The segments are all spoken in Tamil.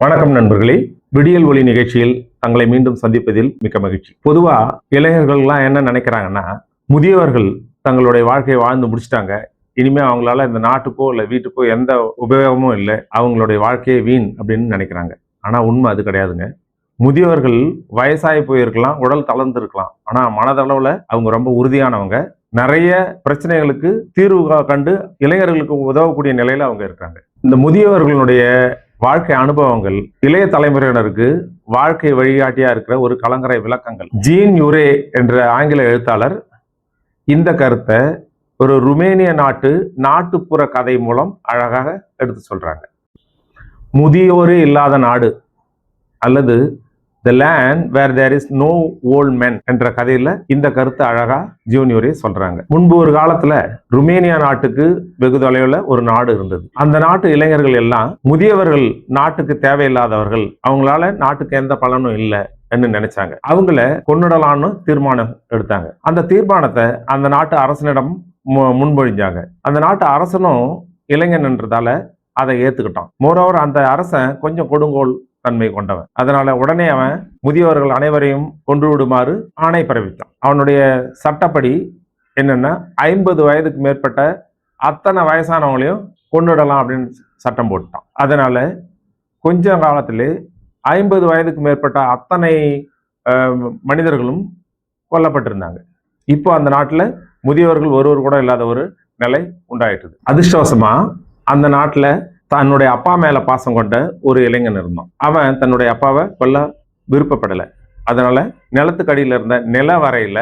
வணக்கம் நண்பர்களே. விடியல் ஒளி நிகழ்ச்சியில் தங்களை மீண்டும் சந்திப்பதில் மிக்க மகிழ்ச்சி. பொதுவா இளைஞர்கள்லாம் என்ன நினைக்கிறாங்கன்னா, முதியவர்கள் தங்களுடைய வாழ்க்கையை வாழ்ந்து முடிச்சிட்டாங்க, இனிமே அவங்களால இந்த நாட்டுக்கோ இல்லை வீட்டுக்கோ எந்த உபயோகமும் இல்லை, அவங்களுடைய வாழ்க்கையை வீண் அப்படின்னு நினைக்கிறாங்க. ஆனா உண்மை அது கிடையாதுங்க. முதியவர்கள் வயசாகி போயிருக்கலாம், உடல் தளர்ந்திருக்கலாம், ஆனா மனதளவுல அவங்க ரொம்ப உறுதியானவங்க. நிறைய பிரச்சனைகளுக்கு தீர்வு கண்டு இளைஞர்களுக்கு உதவக்கூடிய நிலையில அவங்க இருக்காங்க. இந்த முதியவர்களுடைய வாழ்க்கை அனுபவங்கள் இளைய தலைமுறையினருக்கு வாழ்க்கை வழிகாட்டியா இருக்கிற ஒரு கலங்கரை விளக்கங்கள். ஜீன் யூரே என்ற ஆங்கில எழுத்தாளர் இந்த கருத்தை ஒரு ருமேனிய நாட்டுப்புற கதை மூலம் அழகாக எடுத்து சொல்றாங்க. முதியோரே இல்லாத நாடு அல்லது The Land Where There Is No Old Men என்ற கதையில இந்த கருத்து அழகா ஜூனியரே சொல்றாங்க. முன்பு ஒரு காலத்துல ருமேனியா நாட்டுக்கு வெகு தொலைவில் ஒரு நாடு இருந்தது. அந்த நாட்டு இளைஞர்கள் எல்லாம் முதியவர்கள் நாட்டுக்கு தேவையில்லாதவர்கள், அவங்களால நாட்டுக்கு எந்த பலனும் இல்லை நினைச்சாங்க. அவங்கள கொன்னுடலான்னு தீர்மானம் எடுத்தாங்க. அந்த தீர்மானத்தை அந்த நாட்டு அரசனிடம் முன்மொழிஞ்சாங்க. அந்த நாட்டு அரசனும் இளைஞன் என்றதால அதை ஏத்துக்கிட்டான். மோரோவர் அந்த அரசன் கொஞ்சம் கொடுங்கோல் தன்மை கொண்டவன். அதனால உடனே அவன் முதியவர்கள் அனைவரையும் கொன்று விடுமாறு ஆணை பிறப்பித்தான். அவனுடைய சட்டப்படி என்னன்னா 50 வயதுக்கு மேற்பட்ட அத்தனை வயசானவங்களையும் கொன்னுடலாம் அப்படின்னு சட்டம் போட்டான். அதனால கொஞ்ச காலத்திலே 50 வயதுக்கு மேற்பட்ட அத்தனை மனிதர்களும் கொல்லப்பட்டிருந்தாங்க. இப்போ அந்த நாட்டில் முதியவர்கள் ஒருவர் கூட இல்லாத ஒரு நிலை உண்டாயிட்டுது. அதிர்ஷ்டவசமா அந்த நாட்டில் தன்னுடைய அப்பா மேல பாசம் கொண்ட ஒரு இளைஞன் இருந்தான். அவன் தன்னுடைய அப்பாவை கொல்ல விருப்பப்படலை. அதனால நிலத்துக்கடியில இருந்த நில வரையில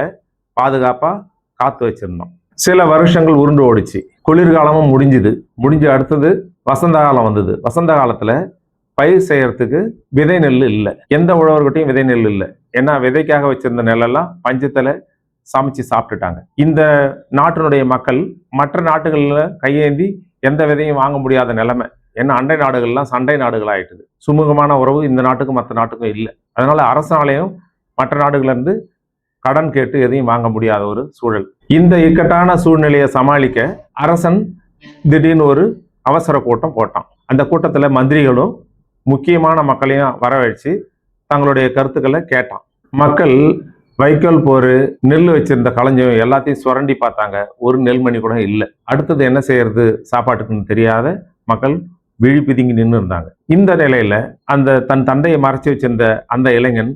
பாதுகாப்பா காத்து வச்சிருந்தோம். சில வருஷங்கள் உருண்டு ஓடிச்சு. குளிர்காலமும் முடிஞ்சு அடுத்தது வசந்த காலம் வந்தது. வசந்த காலத்துல பயிர் செய்யறதுக்கு விதை நெல் இல்லை. எந்த உழவர்கிட்டையும் விதை நெல் இல்லை. ஏன்னா விதைக்காக வச்சிருந்த நெல்லெல்லாம் பஞ்சத்துல சமைச்சு சாப்பிட்டுட்டாங்க. இந்த நாட்டினுடைய மக்கள் மற்ற நாட்டுகள்ல கையேந்தி எந்த விதையும் வாங்க முடியாத நிலைமை. ஏன்னா அண்டை நாடுகள்லாம் சண்டை நாடுகள் ஆயிட்டுது. சுமூகமான உறவு இந்த நாட்டுக்கும் மற்ற நாட்டுக்கும் இல்லை. அதனால அரசாலையும் மற்ற நாடுகள்ல இருந்து கடன் கேட்டு எதையும் வாங்க முடியாத ஒரு சூழல். இந்த இக்கட்டான சூழ்நிலையை சமாளிக்க அரசன் திடீர்னு ஒரு அவசர கூட்டம் போட்டான். அந்த கூட்டத்துல மந்திரிகளும் முக்கியமான மக்களையும் வரவழைச்சு தங்களுடைய கருத்துக்களை கேட்டான். மக்கள் வைக்கோல் போரு, நெல் வச்சிருந்த களஞ்சியம் எல்லாத்தையும் சுரண்டி பார்த்தாங்க. ஒரு நெல்மணி கூட இல்லை. அடுத்தது என்ன செய்யறது சாப்பாட்டுக்குன்னு தெரியாத மக்கள் விழி பிதுங்கி நின்று இருந்தாங்க. இந்த நிலையில அந்த தன் தந்தையை மறைச்சி வச்சிருந்த அந்த இளைஞன்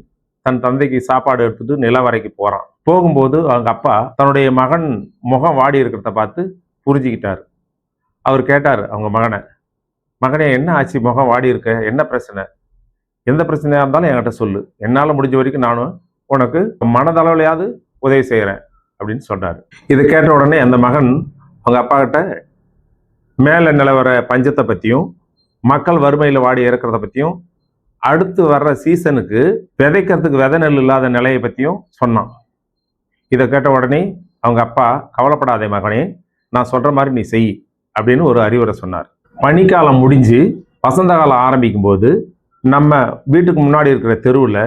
தன் தந்தைக்கு சாப்பாடு எடுத்துட்டு நிலவரைக்கு போறான். போகும்போது அவங்க அப்பா தன்னுடைய மகன் முகம் வாடி இருக்கிறத பார்த்து புரிஞ்சுக்கிட்டாரு. அவர் கேட்டார் அவங்க மகனே என்ன ஆச்சு, முகம் வாடி இருக்க, என்ன பிரச்சனை? எந்த பிரச்சனையா இருந்தாலும் என்கிட்ட சொல்லு, என்னால முடிஞ்ச வரைக்கும் நானும் உனக்கு மனதளவுலையாவது உதவி செய்யறேன் அப்படின்னு சொன்னாரு. இதை கேட்ட உடனே அந்த மகன் அவங்க அப்பா கிட்ட மேல நிலவர பஞ்சத்தை பத்தியும் மக்கள் வறுமையில வாடி இறக்கிறத பத்தியும் அடுத்து வர்ற சீசனுக்கு விதைக்கிறதுக்கு விதை நெல் இல்லாத நிலையை பத்தியும் சொன்னான். இதை கேட்ட உடனே அவங்க அப்பா கவலைப்படாதே மகனே, நான் சொல்ற மாதிரி நீ செய் அப்படின்னு ஒரு அறிவுரை சொன்னார். பனிக்காலம் முடிஞ்சு வசந்த காலம் ஆரம்பிக்கும் போது நம்ம வீட்டுக்கு முன்னாடி இருக்கிற தெருவில்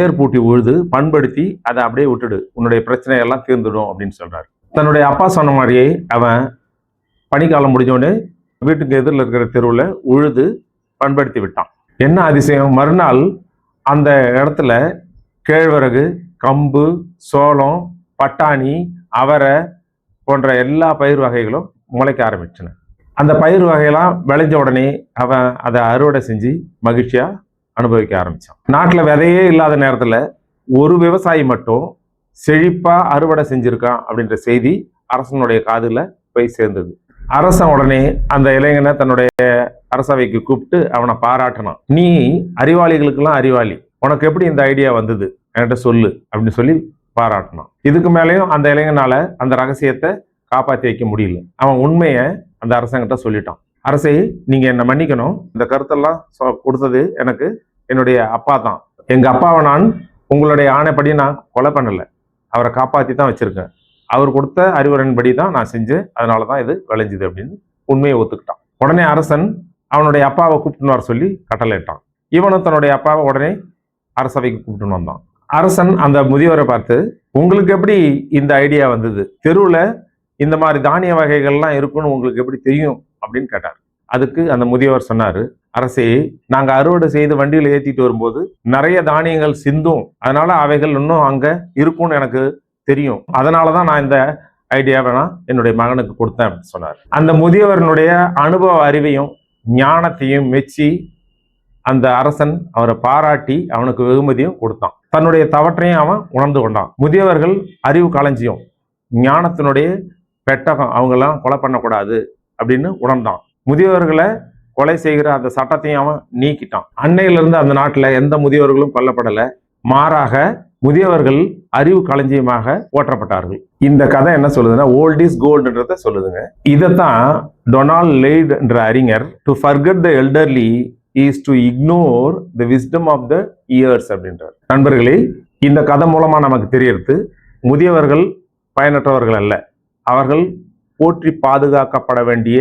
ஏர் பூட்டி உழுது பண்படுத்தி அதை அப்படியே விட்டுடு, உன்னுடைய பிரச்சனையெல்லாம் தீர்ந்துடும் அப்படின்னு சொல்றாரு. தன்னுடைய அப்பா சொன்ன மாதிரியே அவன் பனிக்காலம் முடிஞ்சோடனே வீட்டுக்கு எதிரில் இருக்கிற தெருவில் உழுது பண்படுத்தி விட்டான். என்ன அதிசயம், மறுநாள் அந்த இடத்துல கேழ்வரகு, கம்பு, சோளம், பட்டாணி, அவரை போன்ற எல்லா பயிர் வகைகளும் முளைக்க ஆரம்பிச்சன. அந்த பயிர் வகையெல்லாம் விளைஞ்ச உடனே அவன் அதை அறுவடை செஞ்சு மகிழ்ச்சியா அனுபவிக்க ஆரம்பிச்சான். நாட்டில் விதையே இல்லாத நேரத்துல ஒரு விவசாயி மட்டும் செழிப்பா அறுவடை செஞ்சிருக்கான் அப்படின்ற செய்தி அரசனுடைய காதுல போய் சேர்ந்தது. அரசன் உடனே அந்த இளைஞனை தன்னுடைய அரசவைக்கு கூப்பிட்டு அவனை பாராட்டினான். நீ அறிவாளிகளுக்கெல்லாம் அறிவாளி, உனக்கு எப்படி இந்த ஐடியா வந்தது என்கிட்ட சொல்லு அப்படின்னு சொல்லி பாராட்டினான். இதுக்கு மேலேயும் அந்த இளைஞனால அந்த ரகசியத்தை காப்பாற்றி வைக்க முடியல. அவன் உண்மையை அந்த அரசங்கிட்ட சொல்லிட்டான். அரசே, நீங்க என்னை மன்னிக்கணும், இந்த கருத்தெல்லாம் கொடுத்தது எனக்கு என்னுடைய அப்பா தான். எங்க அப்பாவை நான் உங்களுடைய ஆணைப்படி நான் கொலை பண்ணலை, அவரை காப்பாற்றி தான் வச்சிருக்கேன். அவர் கொடுத்த அறிவுரையின்படி தான் நான் செஞ்சேன், அதனால தான் இது விளைஞ்சுது அப்படின்னு உண்மையை ஒத்துக்கிட்டான். உடனே அரசன் அவனுடைய அப்பாவை கூப்பிட்டுன்னு வர சொல்லி கட்டளையிட்டான். இவனும் தன்னுடைய அப்பாவை உடனே அரசவைக்கு கூப்பிட்டுன்னு வந்தான். அரசன் அந்த முதியவரை பார்த்து, உங்களுக்கு எப்படி இந்த ஐடியா வந்தது, தெருவில் இந்த மாதிரி தானிய வகைகள்லாம் இருக்குன்னு உங்களுக்கு எப்படி தெரியும் அப்படின்னு கேட்டார். அதுக்கு அந்த முதியவர் சொன்னாரு, அரசே, நாங்க அறுவடை செய்து வண்டியில ஏத்திட்டு வரும்போது நிறைய தானியங்கள் சிந்தும், அதனால அவைகள் இன்னும் அங்க இருக்கும்னு எனக்கு தெரியும், அதனாலதான் நான் இந்த ஐடியாவை நான் என்னுடைய மகனுக்கு கொடுத்தேன் அப்படின்னு சொன்னார். அந்த முதியவர்களுடைய அனுபவ அறிவையும் ஞானத்தையும் மெச்சி அந்த அரசன் அவரை பாராட்டி அவனுக்கு வெகுமதியும் கொடுத்தான். தன்னுடைய தவற்றையும் அவன் உணர்ந்து கொண்டான். முதியவர்கள் அறிவு களஞ்சியம், ஞானத்தினுடைய பெட்டகம், அவங்கெல்லாம் கொலை பண்ணக்கூடாது அப்படின்னு உணர்ந்தான். முதியவர்களை கொலை செய்கிற அந்த சட்டத்தையும் அவன் நீக்கிட்டான். அன்னையிலிருந்து அந்த நாட்டில் எந்த முதியவர்களும் கொல்லப்படலை, மாறாக முதியவர்கள் அறிவு களஞ்சியமாக போற்றப்பட்டார்கள். இந்த கதை என்ன சொல்லுதுன்னா, ஓல்ட் இஸ் கோல்டுன்றத சொல்லுதுங்க. இதைத்தான் டொனால்ட் லெய்ட் என்ற அறிஞர் to forget the elderly is to ignore the wisdom of the years அப்படின்றார். நண்பர்களே, இந்த கதை மூலமா நமக்கு தெரியறது, முதியவர்கள் பயனற்றவர்கள் அல்ல, அவர்கள் போற்றி பாதுகாக்கப்பட வேண்டிய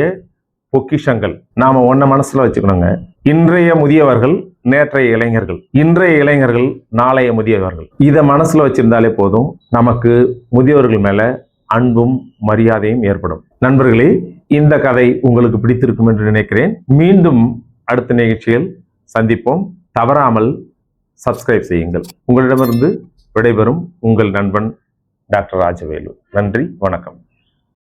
பொக்கிஷங்கள். நாம ஒன்ன மனசுல வச்சுக்கணுங்க, இன்றைய முதியவர்கள் நேற்றைய இளைஞர்கள், இன்றைய இளைஞர்கள் நாளைய முதியவர்கள். இதை மனசுல வச்சிருந்தாலே போதும், நமக்கு முதியவர்கள் மேல அன்பும் மரியாதையும் ஏற்படும். நண்பர்களே, இந்த கதை உங்களுக்கு பிடித்திருக்கும் என்று நினைக்கிறேன். மீண்டும் அடுத்த நிகழ்ச்சியில் சந்திப்போம். தவறாமல் சப்ஸ்கிரைப் செய்யுங்கள். உங்களிடமிருந்து விடைபெறும் உங்கள் நண்பன் டாக்டர் ராஜவேலு. நன்றி, வணக்கம்.